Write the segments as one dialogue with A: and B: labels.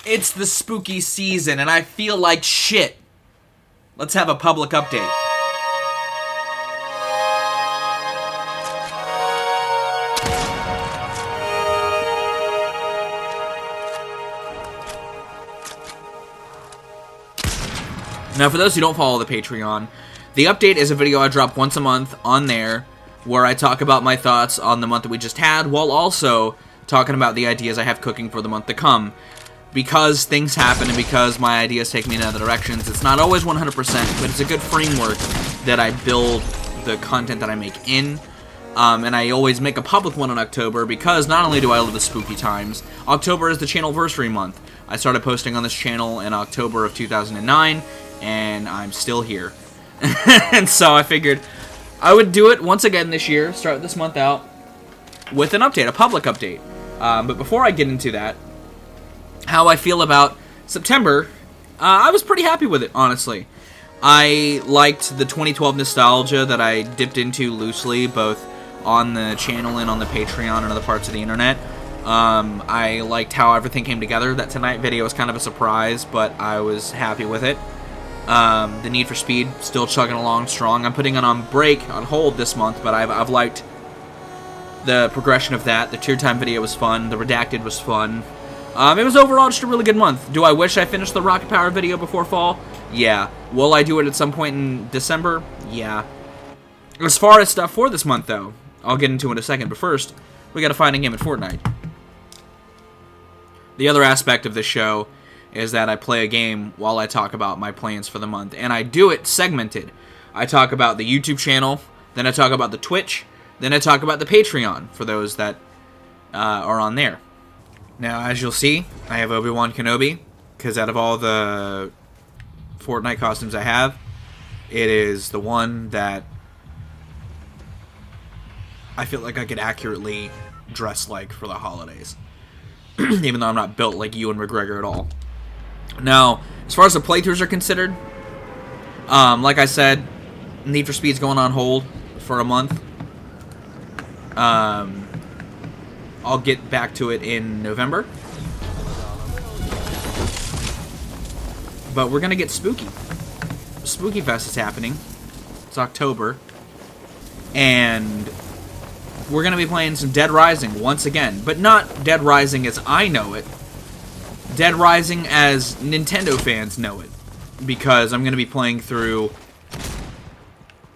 A: It's the spooky season, and I feel like shit. Let's have a public update. Now, for those who don't follow the Patreon, the update is a video I drop once a month on there where I talk about my thoughts on the month that we just had, while also talking about the ideas I have cooking for the month to come. Because things happen and because my ideas take me in other directions, it's not always 100%, but it's a good framework that I build the content that I make in. And I always make a public one in October because not only do I love the spooky times, October is the channelversary month. I started posting on this channel in October of 2009, and I'm still here. And so I figured I would do it once again this year, start this month out with an update, a public update. But before I get into that, how I feel about September, I was pretty happy with it, honestly. I liked the 2012 nostalgia that I dipped into loosely, both on the channel and on the Patreon and other parts of the internet. I liked how everything came together. That Tonight video was kind of a surprise, but I was happy with it. The Need for Speed, still chugging along strong. I'm putting it on hold this month, but I've liked the progression of that. The Tier Time video was fun. The Redacted was fun. It was overall just a really good month. Do I wish I finished the Rocket Power video before fall? Yeah. Will I do it at some point in December? Yeah. As far as stuff for this month, though, I'll get into in a second. But first, we gotta find a game at Fortnite. The other aspect of this show is that I play a game while I talk about my plans for the month. And I do it segmented. I talk about the YouTube channel, then I talk about the Twitch, then I talk about the Patreon, for those that are on there. Now, as you'll see, I have Obi-Wan Kenobi, because out of all the Fortnite costumes I have, it is the one that I feel like I could accurately dress like for the holidays. Even though I'm not built like Ewan McGregor at all. Now, as far as the playthroughs are considered, like I said, Need for Speed's going on hold for a month. I'll get back to it in November. But we're gonna get spooky. Spooky Fest is happening. It's October. And we're gonna be playing some Dead Rising once again. But not Dead Rising as I know it. Dead Rising as Nintendo fans know it. Because I'm gonna be playing through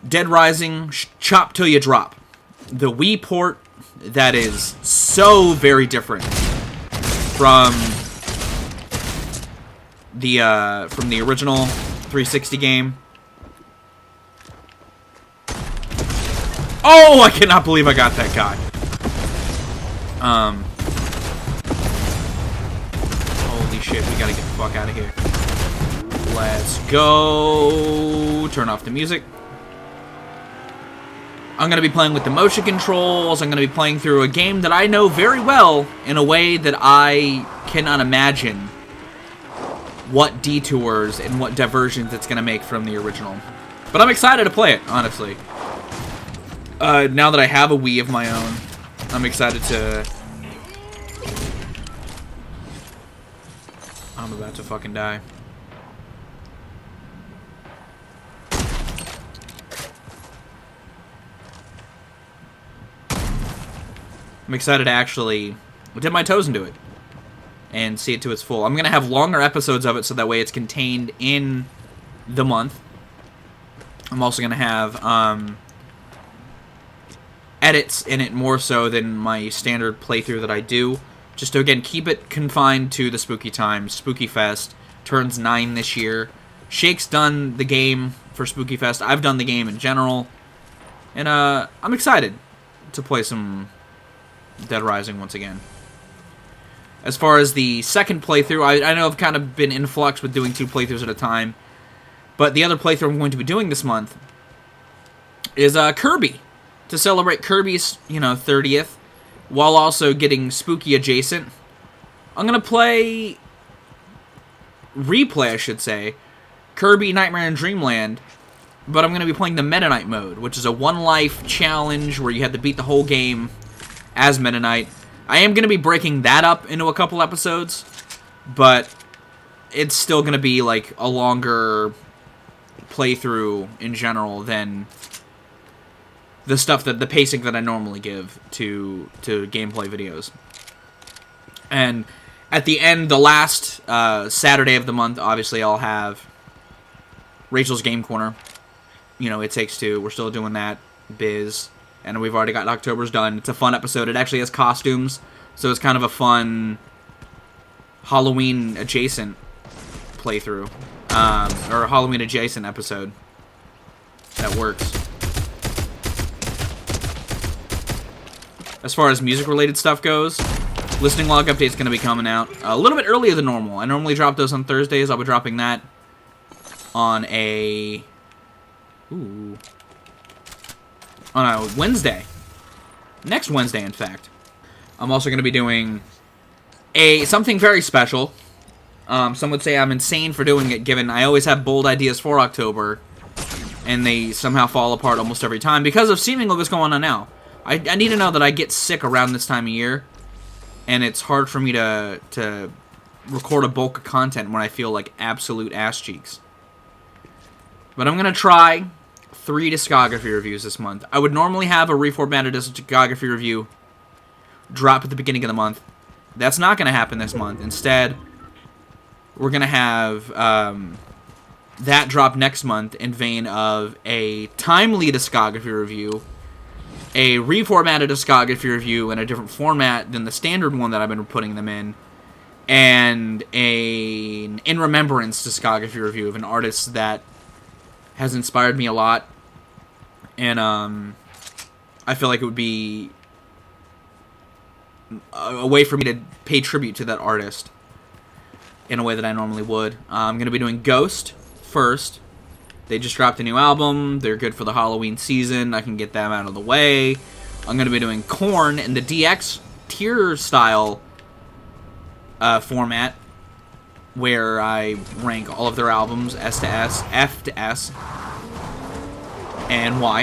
A: Dead Rising Chop Till You Drop. The Wii port that is so very different from the original 360 game. Oh, I cannot believe I got that guy. Holy shit, we gotta get the fuck out of here. Let's go. Turn off the music. I'm going to be playing with the motion controls. I'm going to be playing through a game that I know very well in a way that I cannot imagine what detours and what diversions it's going to make from the original. But I'm excited to play it, honestly. Now that I have a Wii of my own, I'm excited to... I'm about to fucking die. I'm excited to actually dip my toes into it and see it to its full. I'm going to have longer episodes of it so that way it's contained in the month. I'm also going to have edits in it more so than my standard playthrough that I do. Just to, again, keep it confined to the spooky times. Spooky Fest turns 9 this year. Shake's done the game for Spooky Fest. I've done the game in general. And I'm excited to play some Dead Rising once again. As far as the second playthrough, I know I've kind of been in flux with doing 2 playthroughs at a time. But the other playthrough I'm going to be doing this month is Kirby. To celebrate Kirby's, 30th, while also getting spooky adjacent. I'm going to replay, I should say, Kirby Nightmare in Dreamland, but I'm going to be playing the Meta Knight mode, which is a one-life challenge where you have to beat the whole game as Meta Knight. I am going to be breaking that up into a couple episodes, but it's still going to be like a longer playthrough in general than the stuff that the pacing that I normally give to gameplay videos. And at the end, the last Saturday of the month, obviously I'll have Rachel's Game Corner. You know, It Takes Two. We're still doing that. Biz. And we've already got October's done. It's a fun episode. It actually has costumes, so it's kind of a fun Halloween adjacent playthrough. Or a Halloween adjacent episode that works. As far as music-related stuff goes, Listening Log Update's going to be coming out a little bit earlier than normal. I normally drop those on Thursdays. I'll be dropping that on a Wednesday. Next Wednesday, in fact. I'm also going to be doing something very special. Some would say I'm insane for doing it, given I always have bold ideas for October, and they somehow fall apart almost every time because of seemingly what's going on now. I need to know that I get sick around this time of year, and it's hard for me to record a bulk of content when I feel like absolute ass cheeks. But I'm going to try 3 discography reviews this month. I would normally have a reformatted discography review drop at the beginning of the month. That's not going to happen this month. Instead, we're going to have that drop next month in vein of a timely discography review, a reformatted discography review in a different format than the standard one that I've been putting them in, and an in remembrance discography review of an artist that has inspired me a lot, and I feel like it would be a way for me to pay tribute to that artist in a way that I normally would. I'm going to be doing Ghost first. They just dropped a new album. They're good for the Halloween season. I can get them out of the way. I'm going to be doing Korn in the DX tier style format, where I rank all of their albums S to S, F to S, and Y.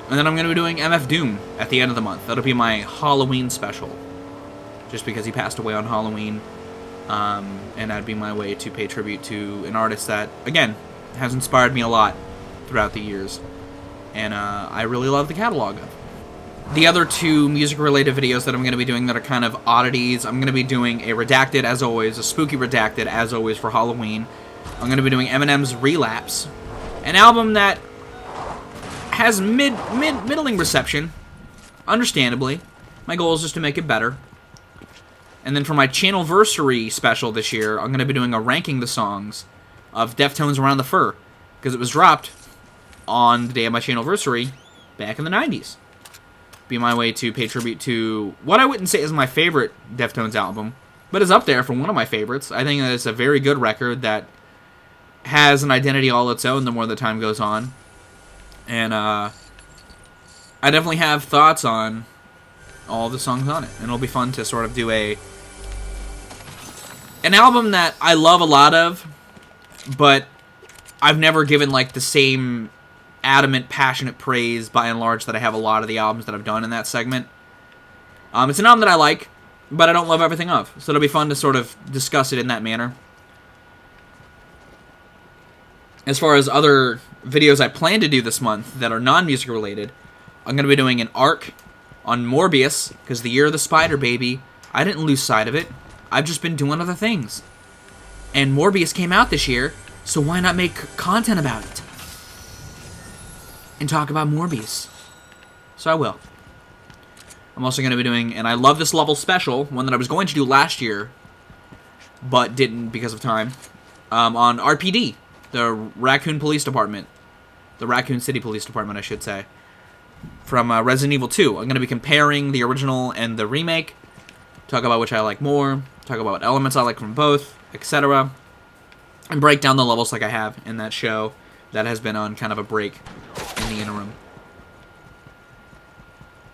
A: And then I'm going to be doing MF Doom at the end of the month. That'll be my Halloween special, just because he passed away on Halloween. And that'd be my way to pay tribute to an artist that, again, has inspired me a lot throughout the years, and I really love the catalog of. The other 2 music-related videos that I'm going to be doing that are kind of oddities, I'm going to be doing a Redacted, as always, a spooky Redacted, as always, for Halloween. I'm going to be doing Eminem's Relapse, an album that has middling reception, understandably. My goal is just to make it better. And then for my Channelversary special this year, I'm going to be doing a ranking the songs of Deftones Around the Fur, because it was dropped on the day of my Channelversary back in the 90s. Be my way to pay tribute to what I wouldn't say is my favorite Deftones album, but is up there for one of my favorites. I think that it's a very good record that has an identity all its own the more the time goes on. And I definitely have thoughts on all the songs on it, and it'll be fun to sort of do an album that I love a lot of, but I've never given like the same adamant, passionate praise by and large that I have a lot of the albums that I've done in that segment. It's an album that I like, but I don't love everything of, so it'll be fun to sort of discuss it in that manner. As far as other videos I plan to do this month that are non-music related, I'm going to be doing an arc on Morbius, because the year of the spider, baby. I didn't lose sight of it. I've just been doing other things. And Morbius came out this year, so why not make content about it? And talk about Morbius. So I will. I'm also going to be doing, and I love this level special, one that I was going to do last year, but didn't because of time, on RPD, the Raccoon Police Department. The Raccoon City Police Department, I should say. From Resident Evil 2. I'm going to be comparing the original and the remake, talk about which I like more, talk about what elements I like from both, etc. And break down the levels like I have in that show that has been on kind of a break in the interim.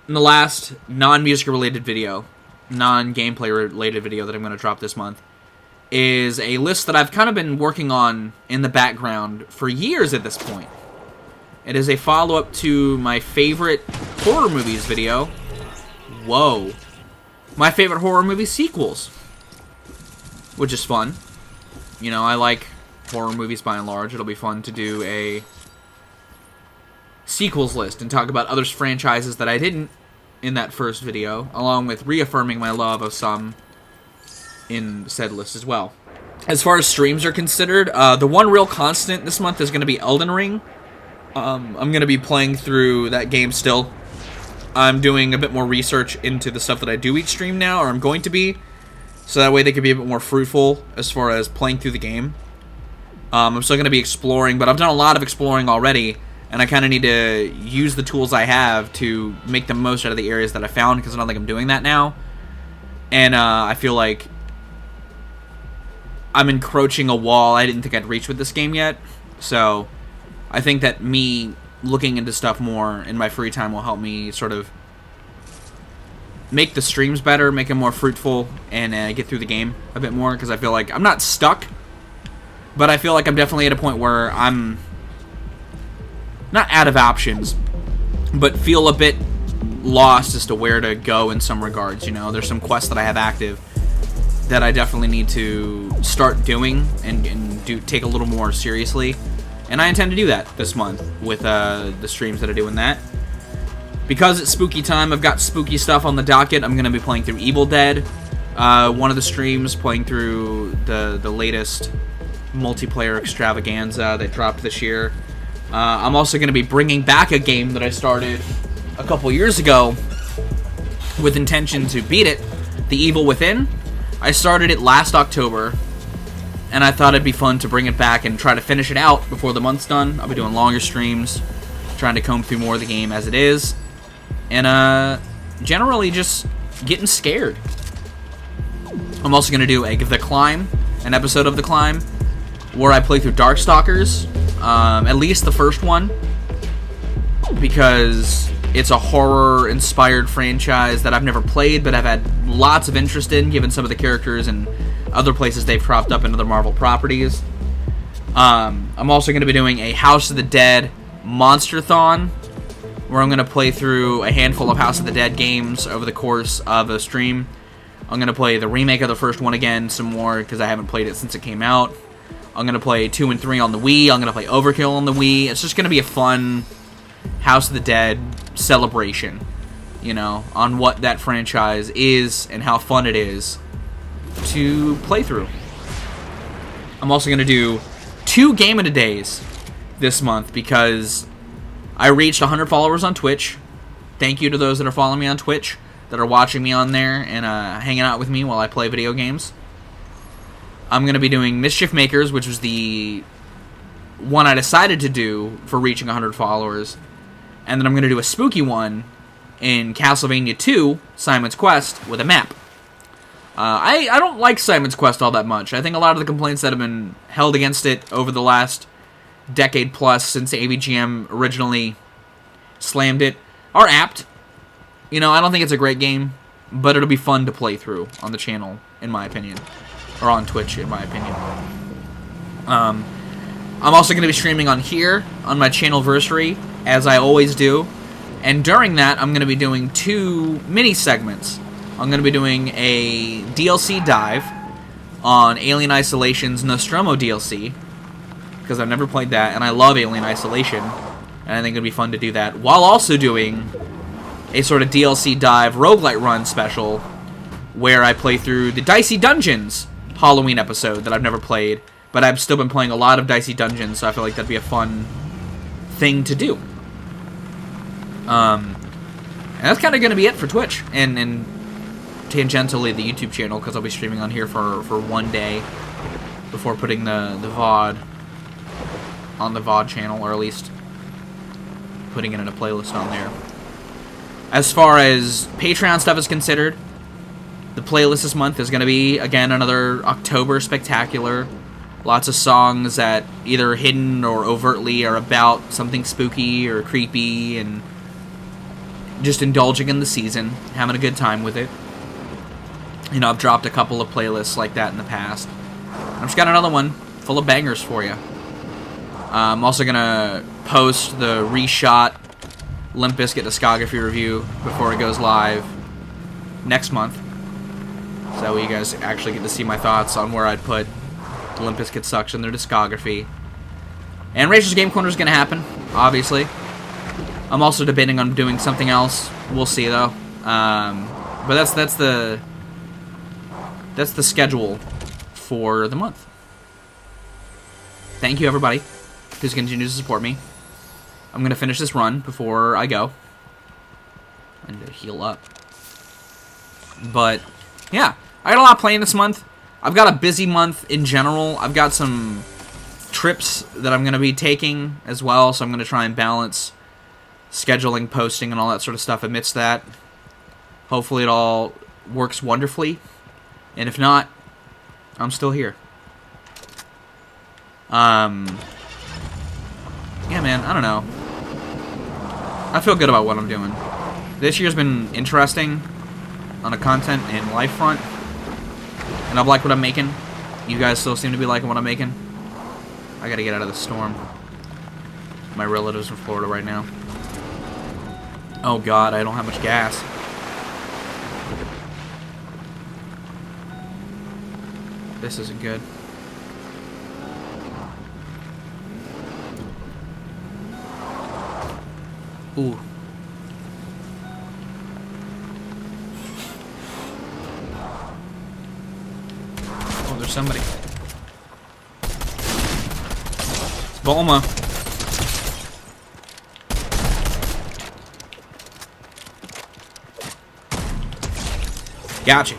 A: And the last non-music related video, non-gameplay related video that I'm going to drop this month is a list that I've kind of been working on in the background for years at this point. It is a follow-up to my favorite horror movies video. Whoa. My favorite horror movie sequels. which is fun. You know, I like horror movies by and large. It'll be fun to do a sequels list and talk about other franchises that I didn't in that first video, along with reaffirming my love of some in said list as well. As far as streams are considered, the one real constant this month is going to be Elden Ring. I'm going to be playing through that game still. I'm doing a bit more research into the stuff that I do each stream now, or I'm going to be, so that way they can be a bit more fruitful as far as playing through the game. I'm still going to be exploring, but I've done a lot of exploring already, and I kind of need to use the tools I have to make the most out of the areas that I found, because I don't think I'm doing that now. And I feel like I'm encroaching a wall I didn't think I'd reach with this game yet. So I think that me looking into stuff more in my free time will help me sort of make the streams better, make them more fruitful, and get through the game a bit more, because I feel like I'm not stuck, but I feel like I'm definitely at a point where I'm not out of options, but feel a bit lost as to where to go in some regards. You know, there's some quests that I have active that I definitely need to start doing and take a little more seriously. And I intend to do that this month with the streams that I do in that. Because it's spooky time, I've got spooky stuff on the docket. I'm going to be playing through Evil Dead. One of the streams, playing through the latest multiplayer extravaganza that dropped this year. I'm also going to be bringing back a game that I started a couple years ago with intention to beat it, The Evil Within. I started it last October, and I thought it'd be fun to bring it back and try to finish it out before the month's done. I'll be doing longer streams, trying to comb through more of the game as it is, and generally just getting scared. I'm also going to do The Climb, an episode of The Climb, where I play through Darkstalkers, at least the first one, because it's a horror-inspired franchise that I've never played, but I've had lots of interest in, given some of the characters and other places they've cropped up in other Marvel properties. I'm also going to be doing a House of the Dead Monster-thon, where I'm going to play through a handful of House of the Dead games over the course of a stream. I'm going to play the remake of the first one again some more, because I haven't played it since it came out. I'm going to play 2 and 3 on the Wii. I'm going to play Overkill on the Wii. It's just going to be a fun House of the Dead celebration, you know, on what that franchise is and how fun it is to play through. I'm also going to do 2 Game of the Days this month, because I reached 100 followers on Twitch. Thank you to those that are following me on Twitch, that are watching me on there and hanging out with me while I play video games. I'm going to be doing Mischief Makers, which was the one I decided to do for reaching 100 followers. And then I'm going to do a spooky one in Castlevania 2, Simon's Quest, with a map. I don't like Simon's Quest all that much. I think a lot of the complaints that have been held against it over the last decade plus since AVGM originally slammed it are apt. You know, I don't think it's a great game, but it'll be fun to play through on the channel, in my opinion. Or on Twitch, in my opinion. I'm also going to be streaming on here, on my channelversary, as I always do. And during that, I'm going to be doing 2 mini segments. I'm going to be doing a DLC dive on Alien Isolation's Nostromo DLC, because I've never played that, and I love Alien Isolation, and I think it'd be fun to do that, while also doing a sort of DLC dive roguelite run special, where I play through the Dicey Dungeons Halloween episode that I've never played, but I've still been playing a lot of Dicey Dungeons, so I feel like that'd be a fun thing to do. And that's kind of going to be it for Twitch, and tangentially the YouTube channel, because I'll be streaming on here for one day before putting the VOD on the VOD channel, or at least putting it in a playlist on there. As far as Patreon stuff is considered, the playlist this month is going to be, again, another October spectacular. Lots of songs that either hidden or overtly are about something spooky or creepy, and just indulging in the season, having a good time with it. You know, I've dropped a couple of playlists like that in the past. I've just got another one full of bangers for you. I'm also going to post the reshot Limp Bizkit discography review before it goes live next month. So that way you guys actually get to see my thoughts on where I'd put Limp Bizkit Sucks in their discography. And Rachel's Game Corner is going to happen, obviously. I'm also debating on doing something else. We'll see, though. But that's the schedule for the month. Thank you, everybody, who's continued to support me. I'm going to finish this run before I go. I need to heal up. But, yeah. I got a lot planned this month. I've got a busy month in general. I've got some trips that I'm going to be taking as well, so I'm going to try and balance scheduling, posting, and all that sort of stuff amidst that. Hopefully it all works wonderfully. And if not, I'm still here. Yeah, man, I don't know. I feel good about what I'm doing. This year's been interesting on a content and life front. And I've liked what I'm making. You guys still seem to be liking what I'm making. I gotta get out of the storm. My relatives in Florida right now. Oh god, I don't have much gas. This isn't good. Ooh. Oh, there's somebody. It's Bulma. Gotcha.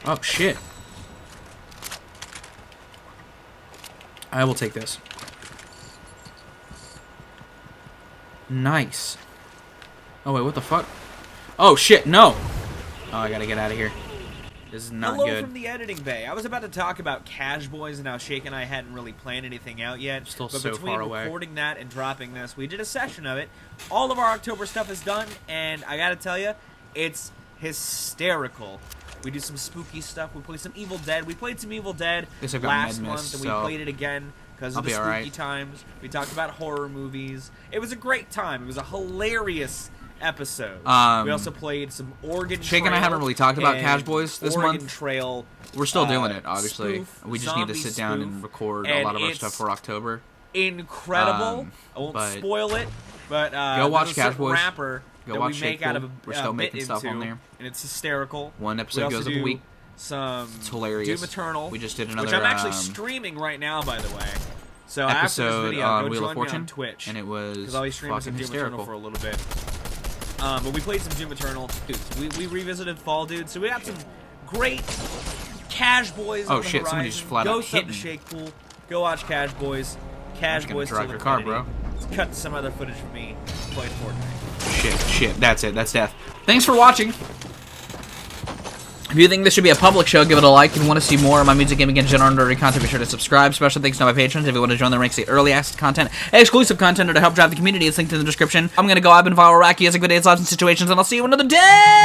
A: Oh, shit. I will take this. Nice. Oh, wait, what the fuck? Oh, shit, no! Oh, I gotta get out of here. This is not good.
B: Hello from the editing bay. I was about to talk about Cash Boys and how Shake and I hadn't really planned anything out yet.
A: Still
B: but
A: so
B: between
A: far away.
B: recording that and dropping this, we did a session of it. All of our October stuff is done, and I gotta tell you, it's hysterical. We do some spooky stuff. We play some Evil Dead. We played some Evil Dead last month, and we played it again because of the spooky times. We talked about horror movies. It was a great time. It was a hilarious episode. We also played some Oregon
A: Shake
B: Trail.
A: and I haven't really talked about Cash Boys this
B: Oregon
A: month.
B: Trail.
A: We're still doing it, obviously.
B: Spoof,
A: We just need to sit down and record a lot of our stuff for October.
B: Incredible. I won't spoil it, but
A: go watch Cash Boys.
B: Rapper
A: go
B: that
A: watch
B: we make
A: Shake
B: out of
A: We're still making stuff on there.
B: And it's hysterical.
A: One episode goes up a week.
B: It's
A: hilarious.
B: Doom Eternal.
A: We just did another,
B: which I'm actually streaming right now, by the way. So
A: episode
B: after this video,
A: on
B: go
A: Wheel
B: join
A: of Fortune,
B: me on Twitch,
A: and it was
B: because I'll be streaming some Doom Eternal for a little bit. But we played some Doom Eternal. Dude, we revisited Fall Dude, so we got some great Cash Boys.
A: Oh shit! Somebody just flat out hit me.
B: Go Shake Pool. Go watch Cash Boys. Cash Boys.
A: Drive your car, bro.
B: Let's cut some other footage from me playing Fortnite.
A: Shit. That's it. That's death. Thanks for watching. If you think this should be a public show, give it a like. If you want to see more of my music, gaming, and general nerdy content, be sure to subscribe. Special thanks to my patrons. If you want to join the ranks, see early access content, exclusive content, or to help drive the community, it's linked in the description. I'm gonna go. I've been Viral Racky. Has a good day, lots of situations, and I'll see you another day.